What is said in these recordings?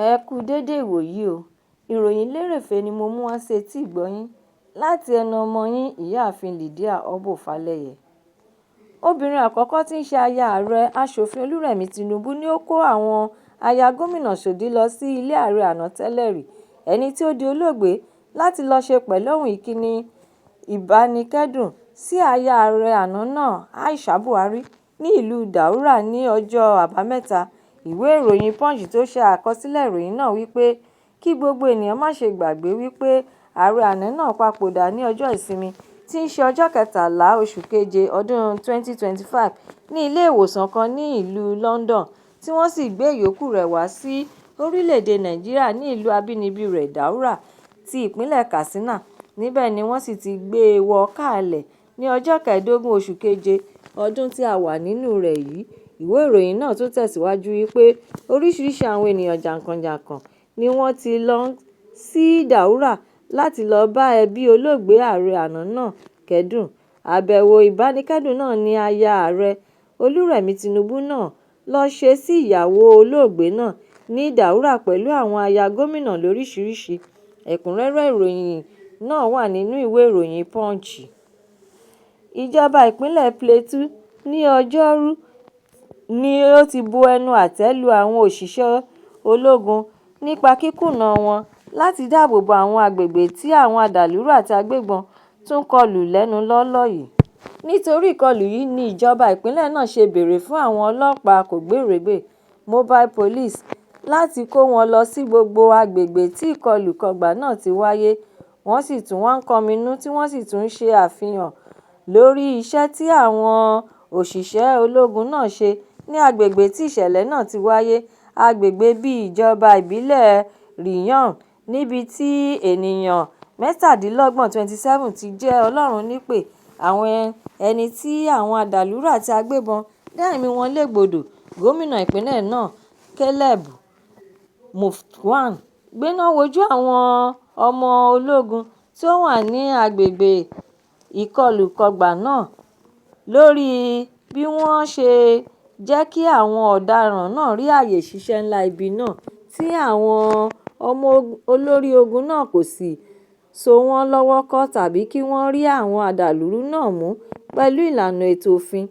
Ẹ kú dédé ìwòyí o. Ìròyìn lérèfé ni mo mú wá sí etí ìgbọ́-yín láti ẹnu ọmọ yín ìyáàfin Lydia Ọbọ́falẹ́yẹ. Obìnrin àkọ́kọ́ tí ń ṣe aya ààrẹ aṣòfin Olúrẹ̀mí Tinubu ni ó kó àwọn aya gómìnà ṣòdí lọ sí ilé ààrẹ àná tẹ́lẹ̀ rí ẹni tí ó di olóògbé láti lọ ṣe pẹ̀lọ́hùn ìkíni ìbánikẹ́dùn sí aya ààrẹ àná náà Aisha Buhari ní ìlú Daura ní ọjọ́ Àbámẹ́ta. Ìwé ìròyìn Punch tó ṣe àkọsílẹ̀ ìròyìn náà wípé kí gbogbo ènìyàn má ṣe gbàgbé wípé ààrẹ àná náà papòdà ní ọjọ́ ìsinmi tí ń ṣe ọjọ́ 13 oṣù keje ọdún 2025 ní ilé ìwòsàn kan ní ìlú London, tí wọ́n sì gbé ìyókù rẹ̀ wá sí orílẹ̀-èdè Nàìjíríà ní ìlú abínibí rẹ̀ Daura ti ìpínlẹ̀ Katsina. Níbẹ̀ ni wọ́n sì ti gbé e wọ káàlẹ̀ ní ọjọ́ 15 oṣù keje ọdún tí a wà nínú rẹ̀ yìí. Ìwé ìròyìn náà tún tẹ̀síwájú wípé oríṣiríṣi àwọn ènìyàn jàǹkànjàǹkàn ni wọ́n ti lọ sí Daura láti lọ bá ẹbí olóògbé ààrẹ àná náà kẹ́dùn. Àbẹ̀wò ìbánikẹ́dùn náà ni aya ààrẹ Olúrẹ̀mí Tinubu náà lọ ṣe sí ìyàwó olóògbé náà ní Daura pẹ̀lú àwọn aya gómìnà lóríṣiríṣi. Ẹ̀kúnrẹ́rẹ́ ìròyìn náà wà nínú ìwé ìròyìn Punch. Ìjọba ìpínlẹ̀ Plateau ní Ọjọ́rú ni ó ti bu ẹnu àtẹ́ lu àwọn òṣìṣẹ́ ológun nípa kíkùnà wọn láti dáàbò bo àwọn agbègbè tí àwọn adàlúrú àti agbébọn tún kọlù lẹ́nu lọ́ọ́lọ́ yìí. Nítorí ìkọlù yìí ni ìjọba ìpínlẹ̀ náà ṣe béèrè fún àwọn ọlọ́pàá kògbérègbè mobile police láti kó wọn lọ sí gbogbo agbègbè tí ìkọlù-kọgbà náà ti wáyé. Wọ́n sì tún wá ń kọminú tí wọ́n sì tún ń ṣe àfihàn lórí iṣẹ́ tí àwọn òṣìṣẹ́ ológun náà ṣe ní agbègbè tí ìṣẹ̀lẹ̀ náà ti wáyé, agbègbè bíi ìjọba ìbílẹ̀ Iroyin níbi tí ènìyàn 27 ti jẹ́ Ọlọ́run nípè, àwọn ẹni tí àwọn adàlúrú àti agbébọn dá ẹ̀mí wọn légbodò. Gómìnà ìpínlẹ̀ náà Caleb Mutfwang gbéná wojú àwọn ọmọ ológun tí ó wà ní agbègbè ìkọlù-kọgbà náà lórí bí wọ́n ṣe jẹ́ kí àwọn ọ̀daràn náà rí àyè ṣiṣẹ́ ńlá ibi náà tí àwọn ọmọ olórí ogun náà kò sì so wọ́n lọ́wọ́ kọ́ tàbí kí wọ́n rí àwọn adàlúrú náà mú pẹ̀lú ìlànà ètò òfin.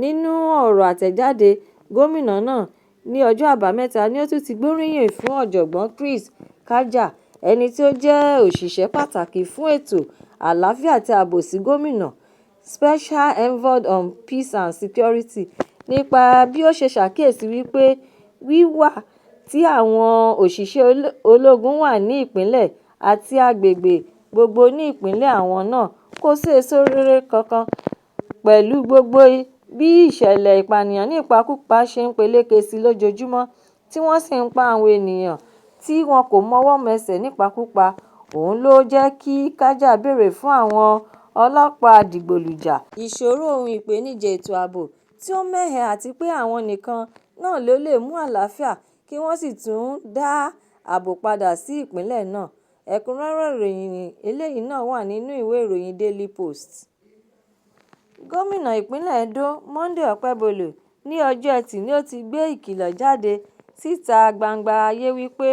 Nínú ọ̀rọ̀ àtẹ̀jáde, gómìnà náà ní ọjọ́ Àbámẹ́ta ni ó tún ti gbóríyìn fún ọ̀jọ̀gbọ́n Chris Kanja, ẹni tí ó jẹ́ òṣìṣẹ́ pàtàkì fún ètò àlàáfíà àti ààbò sí gómìnà, Special Envoy on Peace and Security, nípa bí ó ṣe ṣàkíyèsí wípé wíwà tí àwọn òṣìṣẹ́ ológun wà ní ìpínlẹ̀ àti agbègbè gbogbo ní ìpínlẹ̀ àwọn náà kò so èso rere kankan, pẹ̀lú gbogbo bí ìṣẹ̀lẹ̀ ìpànìyàn ní ìpakúpa ṣe ń peléke sí lójoojúmọ́ tí wọ́n sì ń pa àwọn ènìyàn tí wọn kò mọwọ́ mẹsẹ̀ nípakúpa. Òun ló jẹ́ kí Kanja béèrè fún àwọn ọlọ́pàá dìgbòlùjà ìṣòro ohun ìpèníjà ètò ààbò tí ó mẹ́hẹ àti pé àwọn nìkan náà ló lè mú àlàáfíà kí wọ́n sì tún dá ààbò padà sí ìpínlẹ̀ náà. Ẹ̀kúnrẹ́rẹ́ ìròyìn eléyìí náà wà nínú ìwé ìròyìn Daily Post. Gómìnà ìpínlẹ̀ Edo Monday Okpebholo ní ọjọ́ Ẹtì ni ó ti gbé ìkìlọ̀ jáde síta gbangba ayé wípé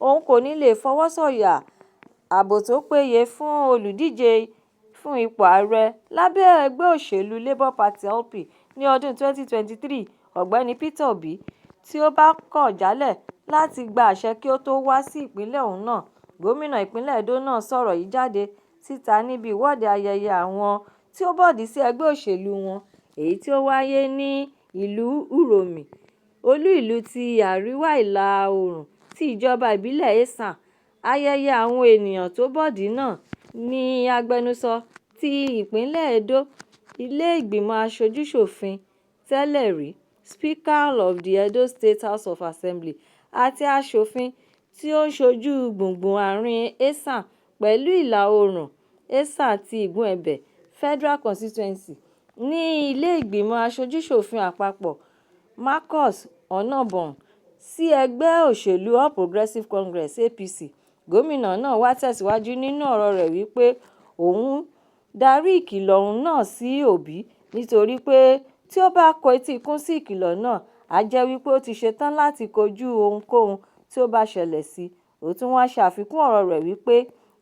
òun kò ní lè fọwọ́ sọ̀yà ààbò tó péye fún olùdíje fún ipò ààrẹ lábẹ́ ẹgbẹ́ òṣèlú Labour Party LP ní ọdún 2023, ọ̀gbẹ́ni Peter Obi, tí ó bá kọ̀ jálẹ̀ láti gba àṣẹ kí ó tó wá sí ìpínlẹ̀ ọ̀hún náà. Gómìnà ìpínlẹ̀ Edo náà sọ̀rọ̀ yìí jáde síta níbi ìwọ́de ayẹyẹ àwọn tí ó bọ̀dí sí ẹgbẹ́ òṣèlú wọn, èyí tí ó wáyé ní ìlú Uromi, olú ìlú ti àríwá ìlà oòrùn ti ìjọba ìbílẹ̀ Esan. Ayẹyẹ àwọn ènìyàn tó bọ̀dí náà ní agbẹnusọ ti ìpínlẹ̀ Edo, ilé ìgbìmọ̀ aṣojú-ṣòfin tẹ́lẹ̀ rí, Speaker of the Edo State House of Assembly, àti aṣòfin tí ó ń ṣojú gbùngbùn àárín Esan pẹ̀lú ìlà oòrùn Esan ti Igun Ẹ̀bẹ̀ Federal Constituency ní ilé ìgbìmọ̀ aṣojú-ṣòfin àpapọ̀ Marcus Onobon sí ẹgbẹ́ òṣèlú All Progressives Congress (APC). Gómìnà náà wá tẹ̀síwájú nínú ọ̀rọ̀ rẹ̀ wípé òun darí ìkìlọ̀ ọ̀hún náà sí Obi nítorí pé tí ó bá kọ etí ikún sí ìkìlọ̀ náà, á jẹ́ wípé ó ti ṣetán láti kojú ohunkóhun tí ó bá ṣẹlẹ̀ sí. Ó tún wá ṣe àfikún ọ̀rọ̀ rẹ̀ wípé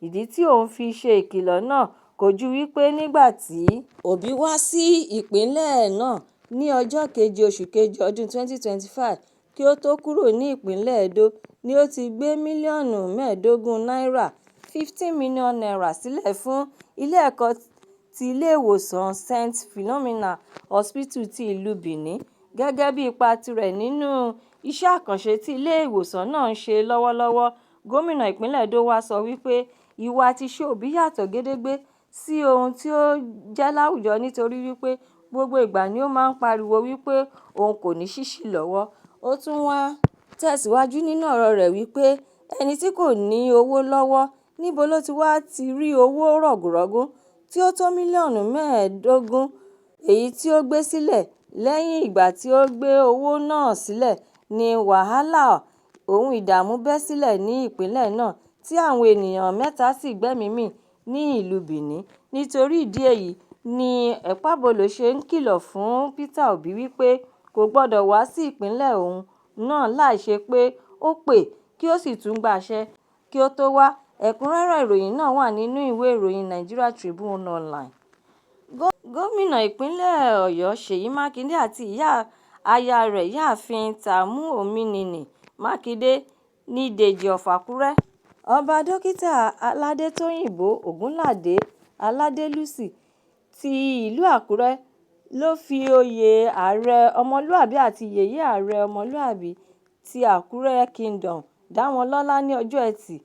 ìdí tí òun fi ṣe ìkìlọ̀ náà kò ju wípé nígbà tí Obi wá sí ìpínlẹ̀ náà ní ọjọ́ keje oṣù kejì ọdún 2025 kí ó tó kúrò ní ìpínlẹ̀ Edo ni ó ti gbé mílíọ̀nù 15 náírà (15 million naira) sílẹ̀ fún ilé ẹ̀kọ́ ti ilé ìwòsàn St. Philomena Hospital ti ìlú Benin gẹ́gẹ́ bí ipa tirẹ̀ nínú iṣẹ́ àkànṣe tí ilé ìwòsàn náà ń ṣe lọ́wọ́lọ́wọ́. Gómìnà ìpínlẹ̀ Edo wá sọ wípé ìwà àti ìṣe Obi yàtọ̀ gédégbé sí ohun tí ó jẹ́ láwùjọ nítorí wípé gbogbo ìgbà ni ó máa ń pariwo wípé òun kò ní ṣíṣí lọ́wọ́. Ó tún wá tẹ̀síwájú nínú ọ̀rọ̀ rẹ̀ wípé ẹni tí kò ní owó lọ́wọ́ níbo ló ti wá ti rí owó rọ̀gùrọ̀gú tí ó tó mílíọ̀nù 15 èyí tí ó gbé sílẹ̀. Lẹ́yìn ìgbà tí ó gbé owó náà sílẹ̀ ni wàhálà ohun ìdààmú bẹ́ sílẹ̀ ní ìpínlẹ̀ náà tí àwọn ènìyàn 3 sì gbẹ́mìí mì ní ìlú Benin. Nítorí ìdí èyí ni Ekpabolo ṣe ń kìlọ̀ fún Peter Obi wípé kò gbọdọ̀ wá sí ìpínlẹ̀ òun náà láìṣe pé ó pè kí ó sì tún gbàṣẹ kí ó tó wá. Ẹ̀kúnrẹ́rẹ́ ìròyìn náà wà nínú ìwé ìròyìn Nigeria Tribune online. Gómìnà ìpínlẹ̀ Ọ̀yọ́ Ṣèyí Mákindé àti aya rẹ̀ Ìyáàfin Tàmú-Òmíníní Mákindé ní Dèjì of Àkúrẹ́. Ọba Dókítà Aládétóyìnbó Ògúnládé Aládélúsì ti ìlú Àkúrẹ́ ló fi oyè Ààrẹ Ọmọlúàbí àti Yèyé Ààrẹ Ọmọlúàbí ti Àkúrẹ́ Kingdom dá wọn lọ́lá ní ọjọ́ Ẹtì.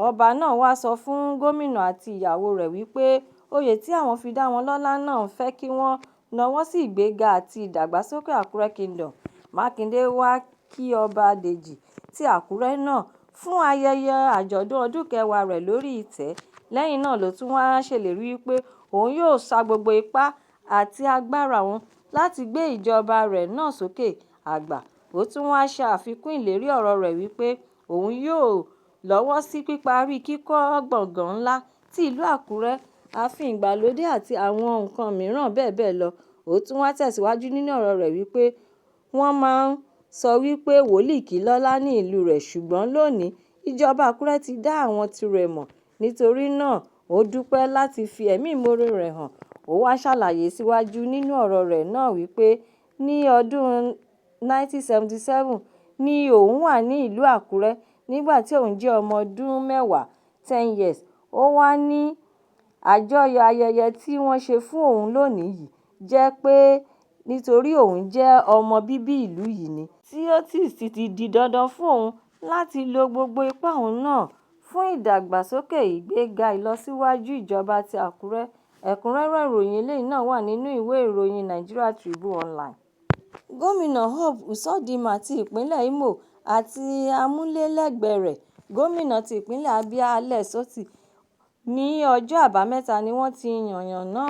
Ọba náà wá sọ fún gómìnà àti ìyàwó rẹ̀ wípé oyè tí àwọn fi dá wọn lọ́lá náà ń fẹ́ kí wọ́n nawọ́ sí ìgbéga àti ìdàgbàsókè Àkúrẹ́ Kingdom. Mákindé wá kí Ọba Dèjì ti Àkúrẹ́ náà fún ayẹyẹ àjọ̀dún ọdún kẹwàá rẹ̀ lórí ìtẹ́. Lẹ́yìn náà ló tún wá ṣèlérí wípé òun yóò sa gbogbo ipá àti agbára òun láti gbé ìjọba rẹ̀ náà sókè àgbà. Ó tún wá ṣe àfikún ìlérí ọ̀rọ̀ rẹ̀ wípé òun yóò lọ́wọ́ sí píparí kíkọ́ gbọ̀ngàn ńlá ti ìlú Àkúrẹ́, ààfin ìgbàlódé àti àwọn nǹkan mìíràn bẹ́ẹ̀ bẹ́ẹ̀ lọ. Ó tún wá tẹ̀síwájú nínú ọ̀rọ̀ rẹ̀ wípé wọ́n máa ń sọ wípé wòlíì kì í lọ́lá ní ìlú rẹ̀ ṣùgbọ́n lónìí ìjọba Àkúrẹ́ ti dá àwọn tirẹ̀ mọ̀. Nítorí náà ó dúpẹ́ láti fi ẹ̀mí ìmoore rẹ̀ hàn. Ó wá ṣàlàyé síwájú nínú ọ̀rọ̀ rẹ̀ náà wípé ní ọdún 1977 ni òun wà ní ìlú Àkúrẹ́ nígbà tí òun jẹ́ ọmọ ọdún 10 (10 years). Ó wá ní àjọyọ̀ ayẹyẹ tí wọ́n ṣe fún òun lónìí yìí jẹ́ pé nítorí òun jẹ́ ọmọ bíbí ìlú yìí ni tí ó sì ti di dandan fún òun láti lo gbogbo ipá òun náà fún ìdàgbàsókè ìgbéga ìlọsíwájú ìjọba ti Àkúrẹ́. Ẹ̀kúnrẹ́rẹ́ ìròyìn eléyìí náà wà nínú ìwé ìròyìn Nigeria Tribune online. Gómìnà Hope Uzodinma ti ìpínlẹ̀ Imo àti amúlélẹ́gbẹ̀ẹ́ rẹ̀ gómìnà ti ìpínlẹ̀ Abia Alex Otti ní ọjọ́ Àbámẹ́ta ni wọ́n ti yànnàná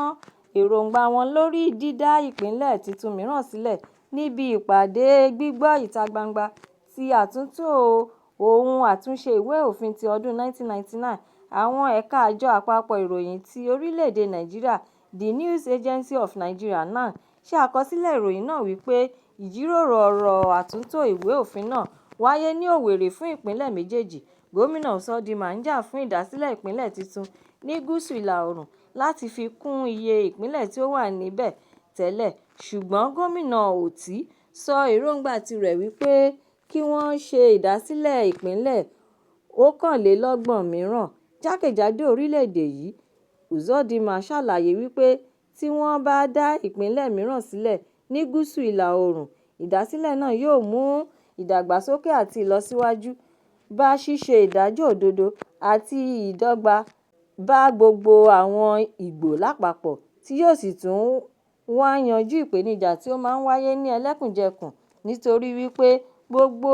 èròǹgbà wọn lórí dídá ìpínlẹ̀ tuntun mìíràn sílẹ̀ níbi ìpàdé gbígbọ́ ìta gbangba ti àtúntò ohun àtúnṣe ìwé òfin ti ọdún 1999. Àwọn ẹ̀ka àjọ àpapọ̀ ìròyìn ti orílẹ̀-èdè Nàìjíríà The News Agency of Nigeria (NAN) ṣe àkọsílẹ̀ ìròyìn náà wípé ìjíròrò ọ̀rọ̀ àtúntò ìwé òfin náà wáyé ní Owerri fún ìpínlẹ̀ méjèèjì. Gómìnà Uzodinma ń jà fún ìdásílẹ̀ ìpínlẹ̀ tuntun ní gúúsù ìlà-oòrùn láti fi kún iye ìpínlẹ̀ tí ó wà níbẹ̀ tẹ́lẹ̀. Ṣùgbọ́n gómìnà Otti sọ èròǹgbà tirẹ̀ wípé kí wọ́n ṣe ìdásílẹ̀ ìpínlẹ̀ 21 mìíràn jákèjádò orílẹ̀-èdè yìí. Uzodinma ṣàlàyé wípé tí wọ́n bá dá ìpínlẹ̀ mìíràn sílẹ̀ ní gúúsù ìlà-oòrùn, ìdásílẹ̀ náà yóò mú ìdàgbàsókè àti ìlọsíwájú bá ṣíṣe ìdájọ́ òdodo àti ìdọ́gba bá gbogbo àwọn Ìgbò lápapọ̀, tí yóò sì tún wá yanjú ìpèníjà tí ó máa ń wáyé ní ẹlẹ́kùnjẹkùn nítorí wípé gbogbo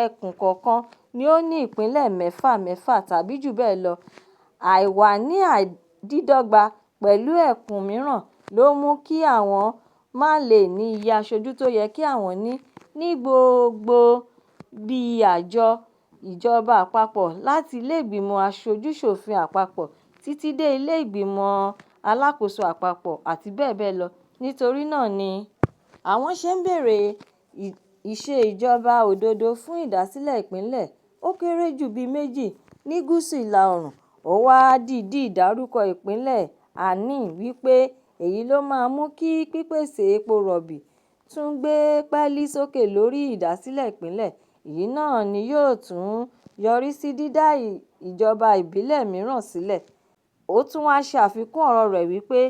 ẹkùn kọ̀ọ̀kan ni ó ní ìpínlẹ̀ 6 tàbí jù bẹ́ẹ̀ lọ. Àìwà ní dídọ́gba pẹ̀lú ẹkùn mìíràn ló mú kí àwọn má lè ní iye aṣojú tó yẹ kí àwọn ní gbogbo bí àjọ ìjọba àpapọ̀ láti ilé ìgbìmọ̀ aṣojú-ṣòfin àpapọ̀ títí dé ilé ìgbìmọ̀ alákòóso àpapọ̀ àti bẹ́ẹ̀ bẹ́ẹ̀ lọ. Nítorí náà ni àwọn ṣe ń béèrè ìṣèjọba òdodo fún ìdásílẹ̀ ìpínlẹ̀ ó kéré jù bíi 2 ní gúúsù ìlà oòrùn. Ó wá dìídì dárúkọ ìpínlẹ̀ Anhui wípé èyí ló máa mú kí pípèsè epo rọ̀bì tún gbé pẹ́ẹ́lí sókè lórí ìdásílẹ̀ ìpínlẹ̀. Èyí náà ni yóò tún yọrí sí dídá ìjọba ìbílẹ̀ mìíràn sílẹ̀. Ó tún wá ṣe àfikún ọ̀rọ̀ rẹ̀ wípé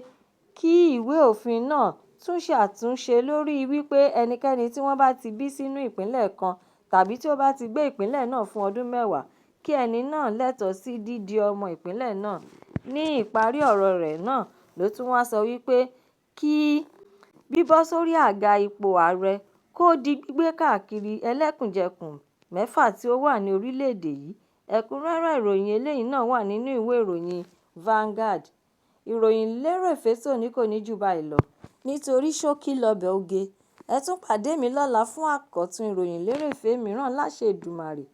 kí ìwé òfin náà tún ṣàtúnṣe lórí wípé ẹnikẹ́ni tí wọ́n bá ti bí sínú ìpínlẹ̀ kan tàbí tí ó bá ti gbé ìpínlẹ̀ náà fún ọdún 10 kí ẹni náà lẹ́tọ̀ọ́ sí dídi ọmọ ìpínlẹ̀ náà. Ní ìparí ọ̀rọ̀ rẹ̀ náà ló tún wá sọ wípé kí bíbọ́ sórí àga ipò ààrẹ kó di gbígbé káàkiri ẹlẹ́kùnjẹkùn 6 tí ó wà ní orílẹ̀-èdè yìí. Ẹ̀kúnrẹ́rẹ́ ìròyìn eléyìí náà wà nínú ìwé ìròyìn Vanguard. Ìròyìn Lerefe Toni kò ní jù báyìí lọ nítorí ṣókí lọbẹ̀ oge. Ẹ tún pàdé mi lọ́la fún àkọ́tún ìròyìn Lerefe mìíràn láṣẹ Èdùmàrè.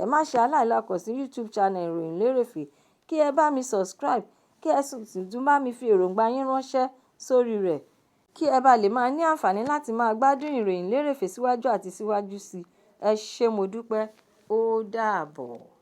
Ẹ má ṣe aláìlákọ̀ sí YouTube channel ìròyìn Lerefe kí ẹ bá mi subscribe kí ẹ sì tún bá mi fi èròǹgbà yín ránṣẹ́ sórí rẹ̀ kí ẹ bá lè máa ní àǹfààní láti máa gbádùn ìròyìn Lerefe síwájú àti síwájú sí i. Ẹ ṣé mo dúpẹ́. Ó dàbọ̀.